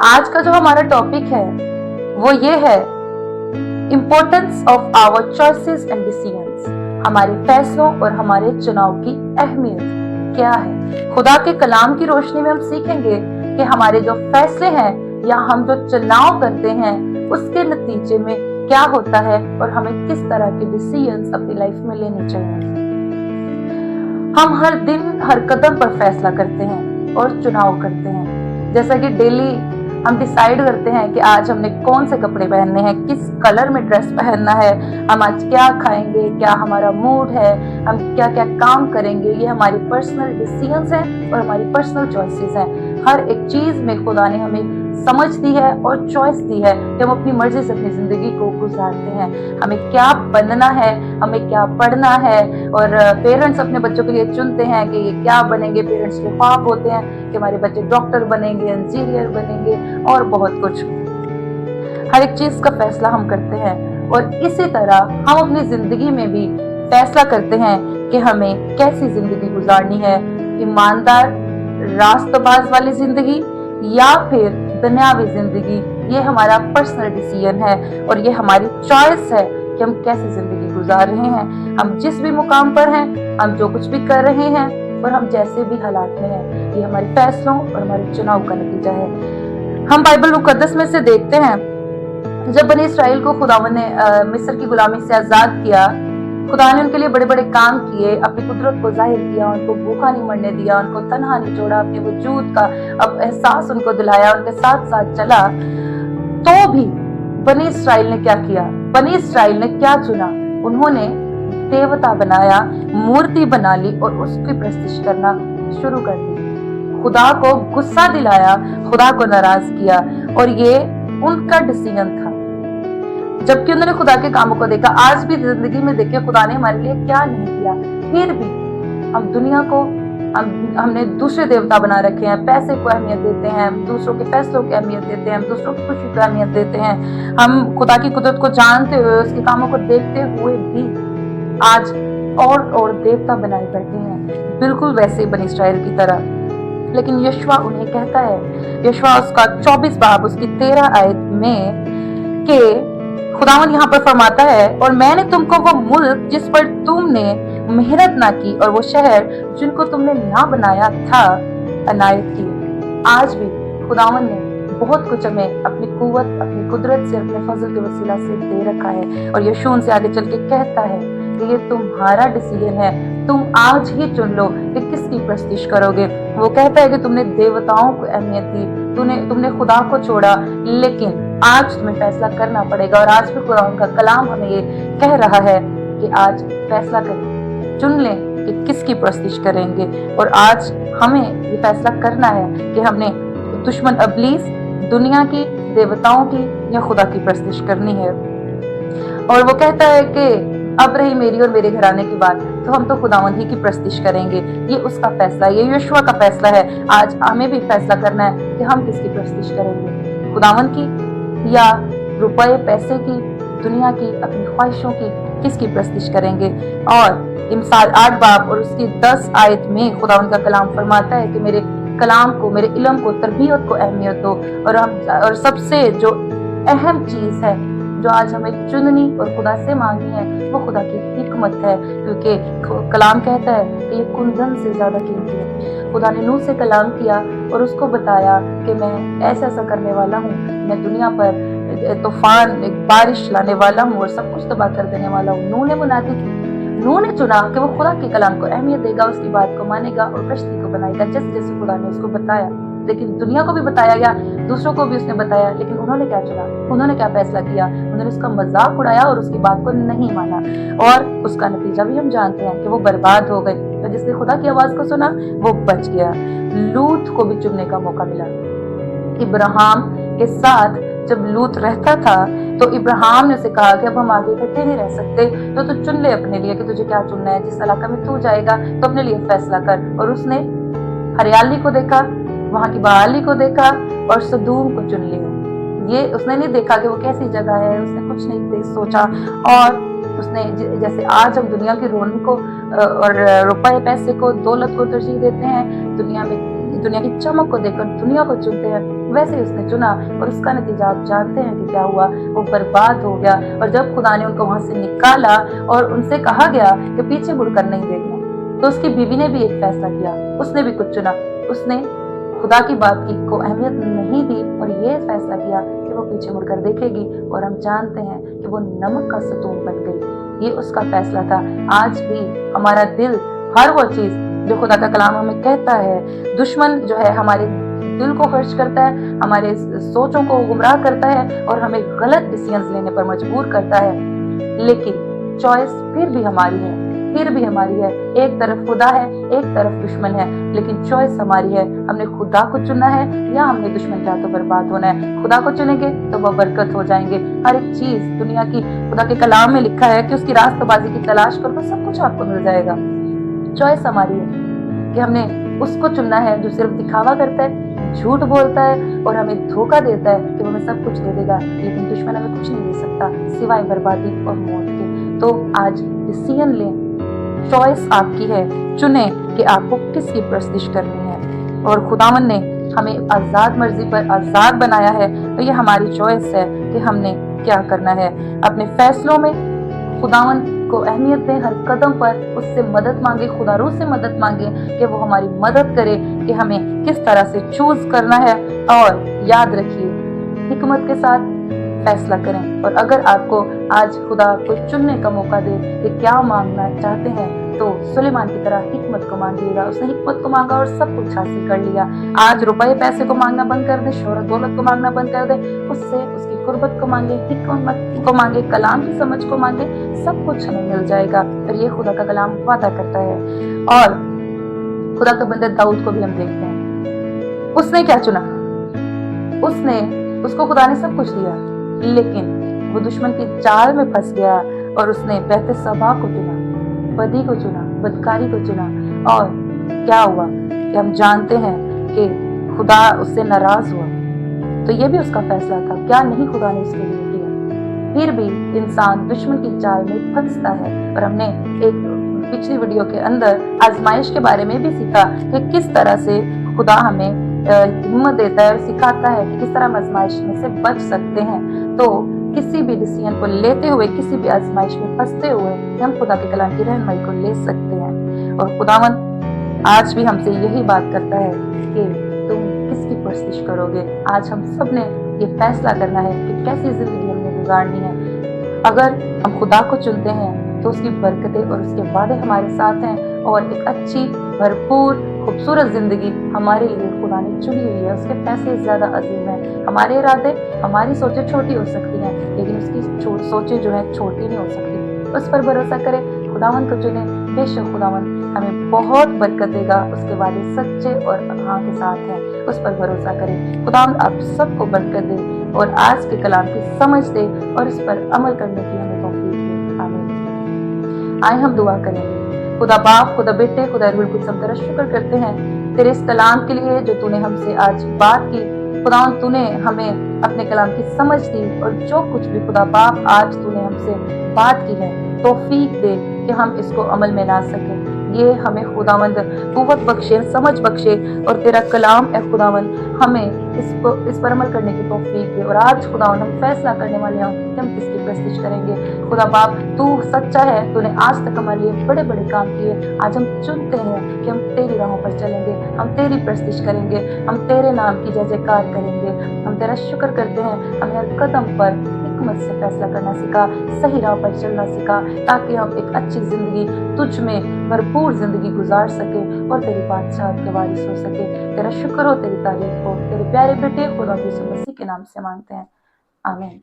आज का जो हमारा टॉपिक है वो ये है importance of our choices and decisions. हमारे फैसलों और हमारे चुनाव की अहमियत क्या है। खुदा के कलाम की रोशनी में हम सीखेंगे कि हमारे जो फैसले हैं या हम जो चुनाव करते हैं उसके नतीजे में क्या होता है और हमें किस तरह के डिसीजंस अपनी लाइफ में लेने चाहिए। हम हर दिन हर कदम पर फैसला करते हैं और चुनाव करते हैं। जैसा कि डेली हम डिसाइड करते हैं कि आज हमने कौन से कपड़े पहनने हैं, किस कलर में ड्रेस पहनना है, हम आज क्या खाएंगे, क्या हमारा मूड है, हम क्या क्या काम करेंगे। ये हमारी पर्सनल डिसीजंस हैं और हमारी पर्सनल चॉइसेस हैं। हर एक चीज में खुदा ने हमें समझ दी है और चॉइस दी है कि हम अपनी मर्जी से अपनी जिंदगी को गुजारते हैं। हमें क्या बनना है, हमें क्या पढ़ना है। और पेरेंट्स अपने बच्चों के लिए चुनते हैं कि ये क्या बनेंगे। पेरेंट्स के ख्वाब होते हैं कि हमारे बच्चे डॉक्टर बनेंगे, इंजीनियर बनेंगे और बहुत कुछ। हर एक चीज का फैसला हम करते हैं और इसी तरह हम अपनी जिंदगी में भी फैसला करते हैं कि हमें कैसी जिंदगी गुजारनी है। ईमानदार रास्तबाज वाली जिंदगी या फिर दुनियावी जिंदगी। ये हमारा पर्सनल डिसीजन है और ये हमारी चॉइस है कि हम कैसी जिंदगी गुजार रहे हैं। हम जिस भी मुकाम पर हैं, हम जो कुछ भी कर रहे हैं और हम जैसे भी हालात में हैं, ये हमारे फैसलों और हमारे चुनाव का नतीजा है। हम बाइबल मुकद्दस में से देखते हैं जब बनी इसराइल को खुदावन ने मिस्र की गुलामी से आजाद किया, खुदा ने उनके लिए बड़े बड़े काम किए, अपनी कुदरत को जाहिर किया, उनको भूखा नहीं मरने दिया, उनको तन्हा नहीं छोड़ा, अपने वजूद का अब एहसास उनको दिलाया, उनके साथ साथ चला। तो भी बनी इसराइल ने क्या किया? बनी इसराइल ने क्या चुना? उन्होंने देवता बनाया, मूर्ति बना ली और उसकी प्रस्तिश करना शुरू कर दी। खुदा को गुस्सा दिलाया, खुदा को नाराज किया और ये उनका डिसीजन था। जबकि उन्होंने खुदा के कामों को देखा। आज भी जिंदगी में देखिए खुदा ने हमारे लिए क्या नहीं किया। फिर भी हम दुनिया को हमने दूसरे देवता बना रखे हैं। पैसे को अहमियत देते हैं, हम दूसरों के फैसलों की अहमियत देते हैं, हम दूसरों की खुशी को अहमियत देते हैं। हम खुदा की कुदरत को जानते हुए, उसके कामों को देखते हुए भी आज और देवता बनाए बैठे हैं, बिल्कुल वैसे ही बनी इसराइल की तरह। लेकिन यशवा उन्हें कहता है, यशवा उसका 24 बाब उसकी 13 आयत में कि खुदावन यहाँ पर फरमाता है, और मैंने तुमको वो मुल्क जिस पर तुमने मेहनत ना की और वो शहर जिनको तुमने ना बनाया था अनायत किए। आज भी खुदावन ने बहुत कुछ हमें अपनी कुव्वत, अपनी कुदरत से, अपने फजल के वसीला से दे रखा है। और यशून से आगे चल के कहता है कि ये तुम्हारा डिसीजन है, तुम आज ही चुन लो कि किसकी प्रस्तिश करोगे। वो कहता है कि तुमने देवताओं को अहमियत दी, तुमने खुदा को छोड़ा, लेकिन आज तुम्हें फैसला करना पड़ेगा। और आज भी खुदा उनका कलाम हमें ये कह रहा है कि आज फैसला करें, चुन लें कि किसकी प्रस्तिश करेंगे। और आज हमें ये फैसला करना है कि हमने दुश्मन अबलीस, दुनिया की, देवताओं की या खुदा की प्रस्तिश करनी है। और वो कहता है कि अब रही मेरी और मेरे घराने की बात, तो हम तो खुदावन ही की प्रस्तिश करेंगे। ये उसका फैसला, ये यहोशू का फैसला है। आज हमें भी फैसला करना है कि हम किसकी प्रस्तिश करेंगे, खुदावन की या रुपए पैसे की, दुनिया की, अपनी ख्वाहिशों की, किसकी प्रस्तिश करेंगे। और इमसाल 8 बाब और उसकी 10 आयत में खुदावन का कलाम फरमाता है कि मेरे कलाम को, मेरे इल्म को, तरबियत को अहमियत दो। और सबसे जो अहम चीज है जो आज हमें चुननी और खुदा से मांगनी है, वो खुदा की हिकमत है, क्योंकि कलाम कहता है कि ये कुंदन से ज्यादा कीमती है। खुदा ने नूह से कलाम किया और उसको बताया कि मैं ऐसा ऐसा करने वाला हूँ, मैं दुनिया पर तूफान, एक बारिश लाने वाला हूँ और सब कुछ तबाह कर देने वाला हूँ। नूह ने मुनादी की, नूह ने चुना कि वो खुदा के कलाम को अहमियत देगा, उसकी बात को मानेगा और कश्ती को बनाएगा जैसे जैसे खुदा ने उसको बताया। लेकिन दुनिया को भी बताया गया, दूसरों को भी उसने बताया, लेकिन उन्होंने क्या चुना, उन्होंने क्या फैसला किया? उन्होंने उसका मजाक उड़ाया और उसकी बात को नहीं माना। और उसका नतीजा भी हम जानते हैं कि वो बर्बाद हो गए। तो जिसने खुदा की आवाज को सुना वो बच गया। लूत को भी चुनने का मौका मिला। इब्राहिम के साथ जब लूत रहता था तो इब्राहिम ने उसे कहा कि अब हम आगे इकट्ठे नहीं रह सकते, तो तू चुन ले अपने लिए कि तुझे क्या चुनना है। जिस इलाका में तू जाएगा तो अपने लिए फैसला कर। और उसने हरियाली को देखा, वहां की बहाली को देखा और सदूम को चुन लिया। ये उसने नहीं देखा कि वो कैसी जगह है, उसने कुछ नहीं सोचा। और उसने जैसे आज हम दुनिया की रौनक को और रुपए पैसे को, दौलत को तरजीह देते हैं, दुनिया की चमक को देखकर दुनिया को चुनते हैं, वैसे ही उसने चुना और उसका नतीजा आप जानते हैं कि क्या हुआ, वो बर्बाद हो गया। और जब खुदा ने उनको वहां से निकाला और उनसे कहा गया कि पीछे मुड़कर नहीं देखना, तो उसकी बीवी ने भी एक फैसला किया, उसने भी कुछ चुना। उसने खुदा की बात की को अहमियत नहीं दी और ये फैसला किया कि वो पीछे मुड़कर देखेगी, और हम जानते हैं कि वो नमक का सतून बन गई। ये उसका फैसला था। आज भी हमारा दिल, हर वो चीज जो खुदा का कलाम हमें कहता है, दुश्मन जो है हमारे दिल को खर्च करता है, हमारे सोचों को गुमराह करता है और हमें गलत डिसीजंस लेने पर मजबूर करता है, लेकिन चॉइस फिर भी हमारी है, फिर भी हमारी है। एक तरफ खुदा है, एक तरफ दुश्मन है, लेकिन चॉइस हमारी है। हमने खुदा को चुनना है या हमने दुश्मन के हाथों बर्बाद होना है। खुदा को चुनेंगे तो वह बरकत हो जाएंगे। हर एक चीज दुनिया की, खुदा के कलाम में लिखा है कि उसकी रास्तबाजी की तलाश करो तो सब कुछ आपको मिल जाएगा। चॉइस हमारी है कि हमने उसको चुनना है जो सिर्फ दिखावा करता है, झूठ बोलता है और हमें धोखा देता है कि वो हमें सब कुछ दे देगा, लेकिन दुश्मन हमें कुछ नहीं दे सकता सिवाय बर्बादी और मौत के। तो आज डिसीजन लें, चॉइस आपकी है, चुने कि आपको किसकी परस्तिश करनी है। और खुदावन ने हमें आजाद मर्जी पर आजाद बनाया है, तो ये हमारी चॉइस है कि हमने क्या करना है। अपने फैसलों में खुदावन को अहमियत दें, हर कदम पर उससे मदद मांगे, खुदारू से मदद मांगे कि वो हमारी मदद करे कि हमें किस तरह से चूज करना है। और याद रखिए, हिकमत के साथ फैसला करें। और अगर आपको आज खुदा को चुनने का मौका दे कि क्या मांगना चाहते हैं, तो सुलेमान की तरह हिकमत को मांगिएगा। उसने हिकमत को मांगा और सब कुछ हासिल कर लिया। आज रुपए पैसे को मांगना बंद कर दे, शोहरत दौलत को मांगना बंद कर दे, उससे उसकी कुर्बत को मांगे, हिकमत को मांगे, कलाम की समझ को मांगे, सब कुछ हमें मिल जाएगा। और ये खुदा का कलाम वादा करता है। और खुदा के बंदे दाऊद को भी हम देखते हैं, उसने क्या चुना? उसको खुदा ने सब कुछ दिया, लेकिन वो दुश्मन की चाल में फंस गया और उसने बेहतसबा को चुना, बदी को चुना, बदकारी को चुना। और क्या हुआ कि हम जानते हैं कि खुदा उससे नाराज हुआ। तो ये भी उसका फैसला था, क्या नहीं खुदा ने उसके लिए किया। फिर भी इंसान दुश्मन की चाल में फंसता है। और हमने एक पिछली वीडियो के अंदर आजमाइश के बारे में भी सीखा कि किस तरह से खुदा हमें हिम्मत देता है और सिखाता है कि किस तरह हम आजमाइश में से बच सकते हैं। तो किसी भी डिसीजन को लेते हुए, किसी भी आजमाइश में फंसते हुए हम खुदा के कलाम की रहनुमाई को ले सकते हैं। और खुदावन आज भी हमसे यही बात करता है कि तुम किसकी परस्तिश करोगे। आज हम सब ने ये फैसला करना है कि कैसी जिंदगी हमने गुजारनी है। अगर हम खुदा को चुनते हैं तो उसकी बरकतें और उसके वादे हमारे साथ हैं, और एक अच्छी, भरपूर, खूबसूरत जिंदगी हमारे लिए खुदा ने चुनी हुई है। उसके फैसले ज्यादा अजीम है। हमारे इरादे, हमारी सोचें छोटी हो सकती हैं, लेकिन उसकी सोचें जो है छोटी नहीं हो सकती। उस पर भरोसा करें, खुदावन को चुने, बेशक खुदावन हमें बहुत बरकत देगा। उसके वादे सच्चे और हाँ के साथ हैं। उस पर भरोसा करें। खुदावन आप सबको बरकत दे और आज के कलाम की समझ दे और इस पर अमल करने की हमें तौफीक दे। आमीन। आए हम दुआ करेंगे। खुदा बाप, खुदा बेटे, खुदा रूहुल कुद्दूस, हम तेरा शुक्र करते हैं तेरे इस कलाम के लिए जो तूने हमसे आज बात की। खुदावन तूने हमें अपने कलाम की समझ दी, और जो कुछ भी खुदा बाप आज तूने हमसे बात की है, तौफीक दे कि हम इसको अमल में ला सकें। ये हमें खुदावंद कुव्वत बख्शे, समझ बख्शे, और तेरा कलाम है खुदावंद हमें इस पर अमल करने की तौफीक दे। और आज खुदावंद हम फैसला करने वाले हैं कि हम किसकी परस्तिश करेंगे। खुदा बाप तू सच्चा है, तूने आज तक हमारे लिए बड़े बड़े काम किए। आज हम चुनते हैं कि हम तेरी राहों पर चलेंगे, हम तेरी परस्तिश करेंगे, हम तेरे नाम की जय जयकार करेंगे। हम तेरा शुक्र करते हैं, हमें हर कदम पर हिकमत से फैसला करना सिखा, सही राह पर चलना सिखा, ताकि हम एक अच्छी जिंदगी तुझ में भरपूर जिंदगी गुजार सके और तेरी बादशाहत के वारिस हो सके। तेरा शुक्र हो, तेरी तारीफ हो। तेरे प्यारे बेटे खुदा यीशु मसीह के नाम से मांगते हैं, आमीन।